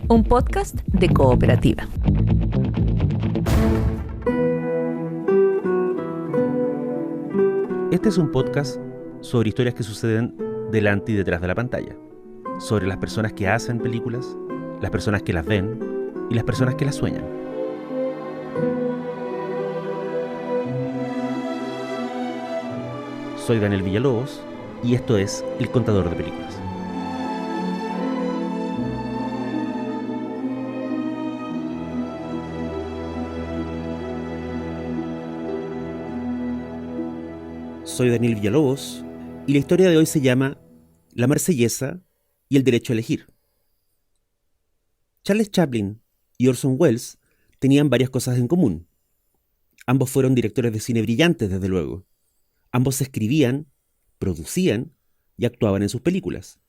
un podcast de Cooperativa. Este es un podcast sobre historias que suceden delante y detrás de la pantalla, sobre las personas que hacen películas, las personas que las ven y las personas que las sueñan. Soy Daniel Villalobos y esto es El Contador de Películas. Soy Daniel Villalobos y la historia de hoy se llama La Marsellesa y el derecho a elegir. Charles Chaplin y Orson Welles tenían varias cosas en común. Ambos fueron directores de cine brillantes, desde luego. Ambos escribían, producían y actuaban en sus películas.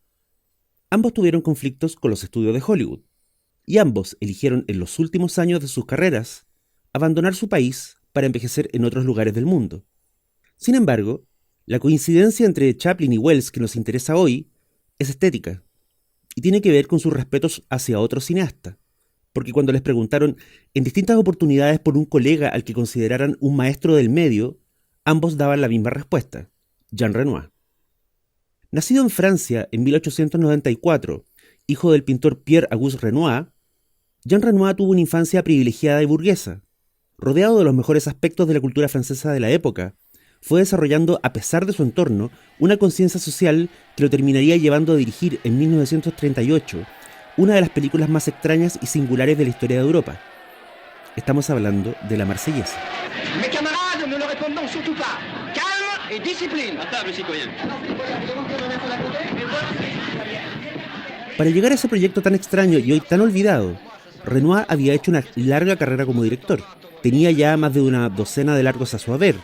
Ambos tuvieron conflictos con los estudios de Hollywood y ambos eligieron en los últimos años de sus carreras abandonar su país para envejecer en otros lugares del mundo. Sin embargo, la coincidencia entre Chaplin y Welles que nos interesa hoy es estética y tiene que ver con sus respetos hacia otro cineasta, porque cuando les preguntaron en distintas oportunidades por un colega al que consideraran un maestro del medio, ambos daban la misma respuesta: Jean Renoir. Nacido en Francia en 1894, hijo del pintor Pierre-Auguste Renoir, Jean Renoir tuvo una infancia privilegiada y burguesa. Rodeado de los mejores aspectos de la cultura francesa de la época, fue desarrollando, a pesar de su entorno, una conciencia social que lo terminaría llevando a dirigir en 1938 una de las películas más extrañas y singulares de la historia de Europa. Estamos hablando de La Marsellesa. Mes camarades, ne le répondons surtout pas. Calme et discipline. À table, citoyen. Para llegar a ese proyecto tan extraño y hoy tan olvidado, Renoir había hecho una larga carrera como director. Tenía ya más de una docena de largos a su haber,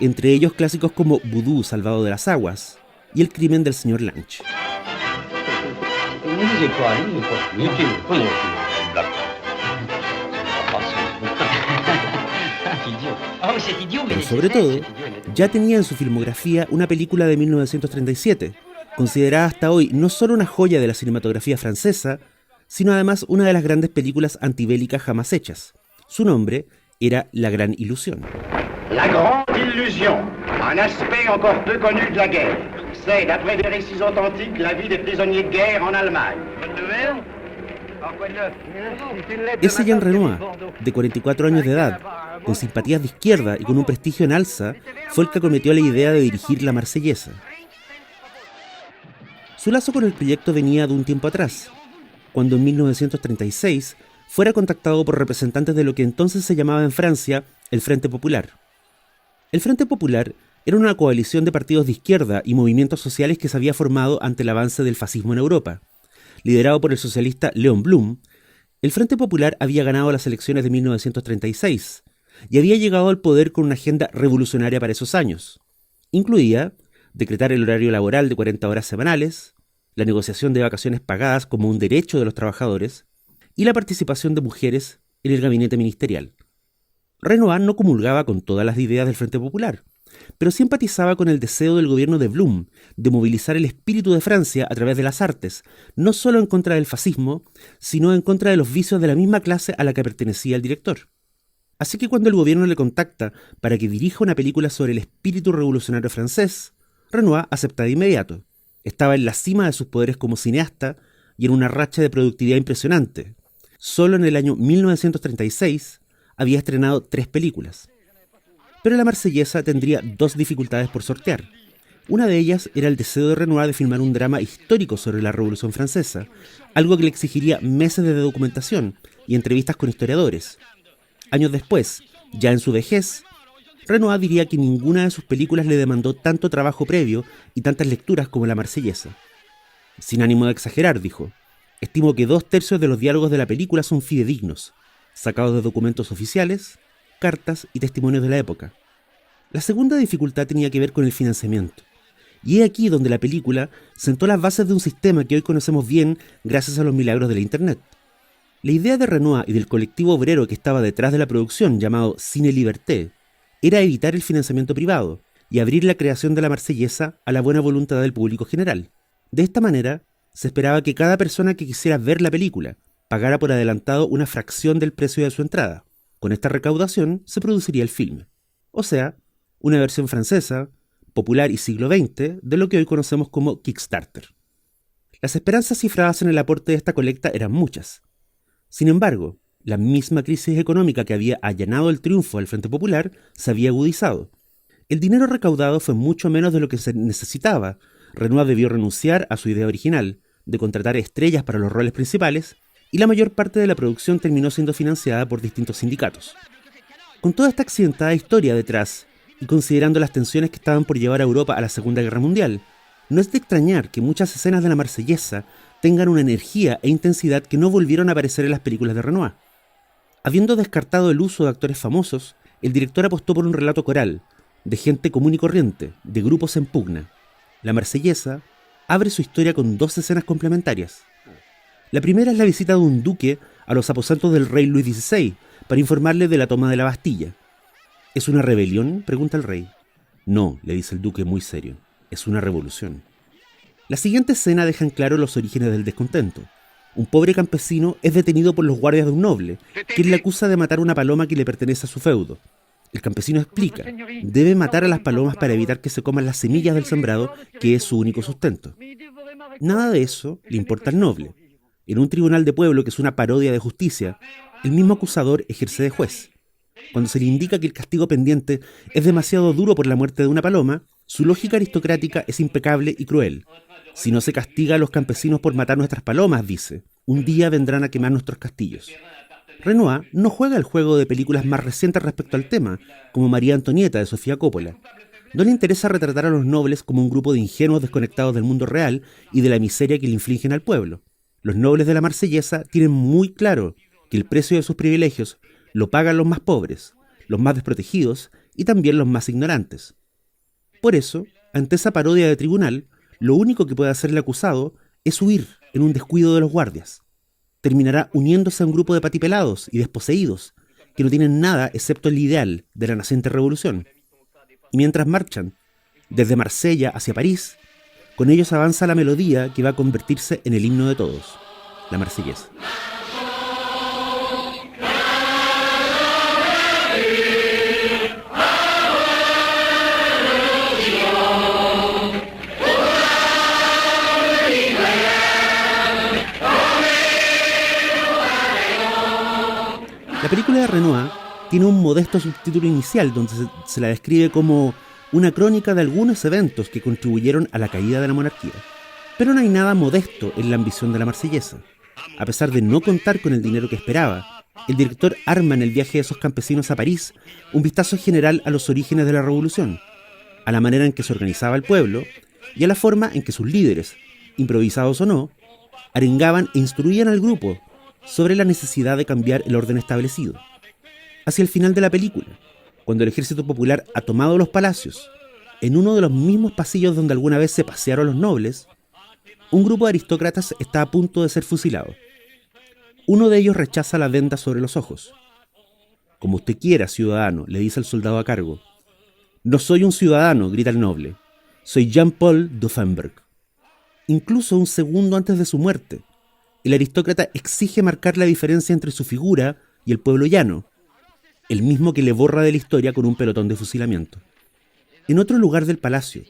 entre ellos clásicos como Vudú, Salvado de las Aguas y El crimen del señor Lange. Pero sobre todo, ya tenía en su filmografía una película de 1937, considerada hasta hoy no solo una joya de la cinematografía francesa, sino además una de las grandes películas antibélicas jamás hechas. Su nombre era La Gran Ilusión. La Grande Illusion, un aspect encore peu connu de la guerre. C'est, d'après des récits authentiques, la vie des prisonniers de guerre en Allemagne. Ese Jean Renoir, de 44 años de edad, con simpatías de izquierda y con un prestigio en alza, fue el que acometió la idea de dirigir La Marsellesa. Su lazo con el proyecto venía de un tiempo atrás, cuando en 1936 fuera contactado por representantes de lo que entonces se llamaba en Francia el Frente Popular. El Frente Popular era una coalición de partidos de izquierda y movimientos sociales que se había formado ante el avance del fascismo en Europa. Liderado por el socialista Léon Blum, el Frente Popular había ganado las elecciones de 1936 y había llegado al poder con una agenda revolucionaria para esos años. Incluía decretar el horario laboral de 40 horas semanales, la negociación de vacaciones pagadas como un derecho de los trabajadores y la participación de mujeres en el gabinete ministerial. Renoir no comulgaba con todas las ideas del Frente Popular, pero sí empatizaba con el deseo del gobierno de Blum de movilizar el espíritu de Francia a través de las artes, no solo en contra del fascismo, sino en contra de los vicios de la misma clase a la que pertenecía el director. Así que cuando el gobierno le contacta para que dirija una película sobre el espíritu revolucionario francés, Renoir acepta de inmediato. Estaba en la cima de sus poderes como cineasta y en una racha de productividad impresionante. Solo en el año 1936 había estrenado 3 películas. Pero La Marsellesa tendría 2 dificultades por sortear. Una de ellas era el deseo de Renoir de filmar un drama histórico sobre la Revolución Francesa, algo que le exigiría meses de documentación y entrevistas con historiadores. Años después, ya en su vejez, Renoir diría que ninguna de sus películas le demandó tanto trabajo previo y tantas lecturas como La Marsellesa. Sin ánimo de exagerar, dijo, estimo que 2/3 de los diálogos de la película son fidedignos, sacados de documentos oficiales, cartas y testimonios de la época. La segunda dificultad tenía que ver con el financiamiento. Y es aquí donde la película sentó las bases de un sistema que hoy conocemos bien gracias a los milagros de la Internet. La idea de Renoir y del colectivo obrero que estaba detrás de la producción, llamado Cine Liberté, era evitar el financiamiento privado y abrir la creación de La Marsellesa a la buena voluntad del público general. De esta manera, se esperaba que cada persona que quisiera ver la película, pagara por adelantado una fracción del precio de su entrada. Con esta recaudación se produciría el filme. O sea, una versión francesa, popular y siglo XX, de lo que hoy conocemos como Kickstarter. Las esperanzas cifradas en el aporte de esta colecta eran muchas. Sin embargo, la misma crisis económica que había allanado el triunfo del Frente Popular se había agudizado. El dinero recaudado fue mucho menos de lo que se necesitaba. Renoir debió renunciar a su idea original, de contratar estrellas para los roles principales, y la mayor parte de la producción terminó siendo financiada por distintos sindicatos. Con toda esta accidentada historia detrás, y considerando las tensiones que estaban por llevar a Europa a la Segunda Guerra Mundial, no es de extrañar que muchas escenas de la Marsellesa tengan una energía e intensidad que no volvieron a aparecer en las películas de Renoir. Habiendo descartado el uso de actores famosos, el director apostó por un relato coral, de gente común y corriente, de grupos en pugna. La Marsellesa abre su historia con 2 escenas complementarias. La primera es la visita de un duque a los aposentos del rey Luis XVI para informarle de la toma de la Bastilla. ¿Es una rebelión?, pregunta el rey. No, le dice el duque muy serio, es una revolución. La siguiente escena deja en claro los orígenes del descontento. Un pobre campesino es detenido por los guardias de un noble, quien le acusa de matar una paloma que le pertenece a su feudo. El campesino explica, debe matar a las palomas para evitar que se coman las semillas del sembrado, que es su único sustento. Nada de eso le importa al noble. En un tribunal de pueblo que es una parodia de justicia, el mismo acusador ejerce de juez. Cuando se le indica que el castigo pendiente es demasiado duro por la muerte de una paloma, su lógica aristocrática es impecable y cruel. Si no se castiga a los campesinos por matar nuestras palomas, dice, un día vendrán a quemar nuestros castillos. Renoir no juega el juego de películas más recientes respecto al tema, como María Antonieta de Sofía Coppola. No le interesa retratar a los nobles como un grupo de ingenuos desconectados del mundo real y de la miseria que le infligen al pueblo. Los nobles de la Marsellesa tienen muy claro que el precio de sus privilegios lo pagan los más pobres, los más desprotegidos y también los más ignorantes. Por eso, ante esa parodia de tribunal, lo único que puede hacer el acusado es huir en un descuido de los guardias. Terminará uniéndose a un grupo de patipelados y desposeídos que no tienen nada excepto el ideal de la naciente revolución. Y mientras marchan desde Marsella hacia París, con ellos avanza la melodía que va a convertirse en el himno de todos, la Marsellesa. La película de Renoir tiene un modesto subtítulo inicial donde se la describe como una crónica de algunos eventos que contribuyeron a la caída de la monarquía. Pero no hay nada modesto en la ambición de la Marsellesa. A pesar de no contar con el dinero que esperaba, el director arma en el viaje de esos campesinos a París un vistazo general a los orígenes de la revolución, a la manera en que se organizaba el pueblo y a la forma en que sus líderes, improvisados o no, arengaban e instruían al grupo sobre la necesidad de cambiar el orden establecido. Hacia el final de la película, cuando el ejército popular ha tomado los palacios, en uno de los mismos pasillos donde alguna vez se pasearon los nobles, un grupo de aristócratas está a punto de ser fusilado. Uno de ellos rechaza la venda sobre los ojos. Como usted quiera, ciudadano, le dice el soldado a cargo. No soy un ciudadano, grita el noble. Soy Jean-Paul Duffenberg. Incluso un segundo antes de su muerte, el aristócrata exige marcar la diferencia entre su figura y el pueblo llano, el mismo que le borra de la historia con un pelotón de fusilamiento. En otro lugar del palacio,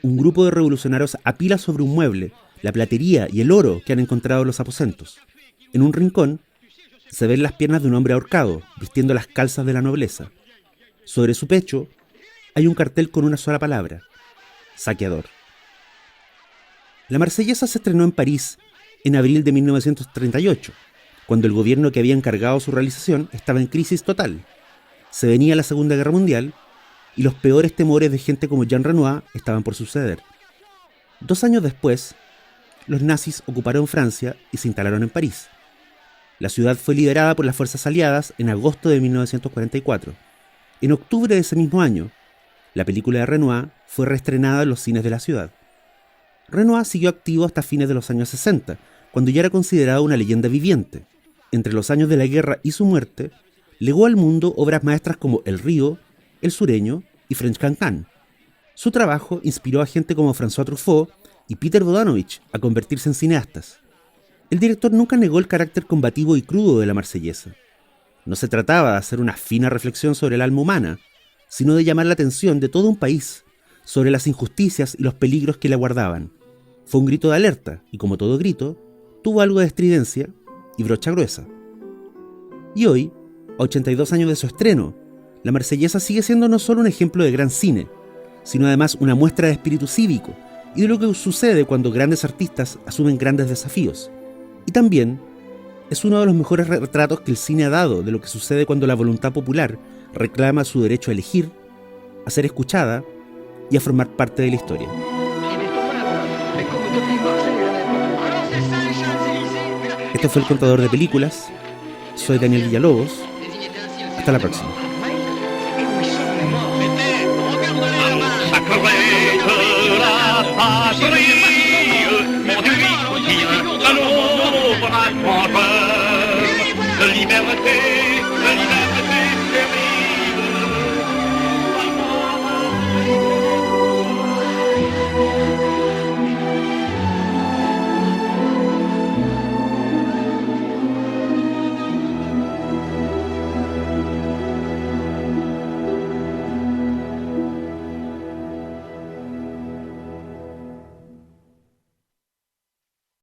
un grupo de revolucionarios apila sobre un mueble la platería y el oro que han encontrado en los aposentos. En un rincón se ven las piernas de un hombre ahorcado, vistiendo las calzas de la nobleza. Sobre su pecho hay un cartel con una sola palabra: saqueador. La Marsellesa se estrenó en París en abril de 1938, cuando el gobierno que había encargado su realización estaba en crisis total. Se venía la Segunda Guerra Mundial y los peores temores de gente como Jean Renoir estaban por suceder. 2 años después, los nazis ocuparon Francia y se instalaron en París. La ciudad fue liderada por las fuerzas aliadas en agosto de 1944. En octubre de ese mismo año, la película de Renoir fue reestrenada en los cines de la ciudad. Renoir siguió activo hasta fines de los años 60, cuando ya era considerado una leyenda viviente. Entre los años de la guerra y su muerte, legó al mundo obras maestras como El Río, El Sureño y French Cancan. Su trabajo inspiró a gente como François Truffaut y Peter Bogdanovich a convertirse en cineastas. El director nunca negó el carácter combativo y crudo de la Marsellesa. No se trataba de hacer una fina reflexión sobre el alma humana, sino de llamar la atención de todo un país sobre las injusticias y los peligros que le aguardaban. Fue un grito de alerta, y como todo grito, tuvo algo de estridencia y brocha gruesa. Y hoy, a 82 años de su estreno, La Marsellesa sigue siendo no solo un ejemplo de gran cine, sino además una muestra de espíritu cívico y de lo que sucede cuando grandes artistas asumen grandes desafíos. Y también es uno de los mejores retratos que el cine ha dado de lo que sucede cuando la voluntad popular reclama su derecho a elegir, a ser escuchada y a formar parte de la historia. Esto fue El Contador de Películas. Soy Daniel Villalobos. Hasta la próxima. De liberté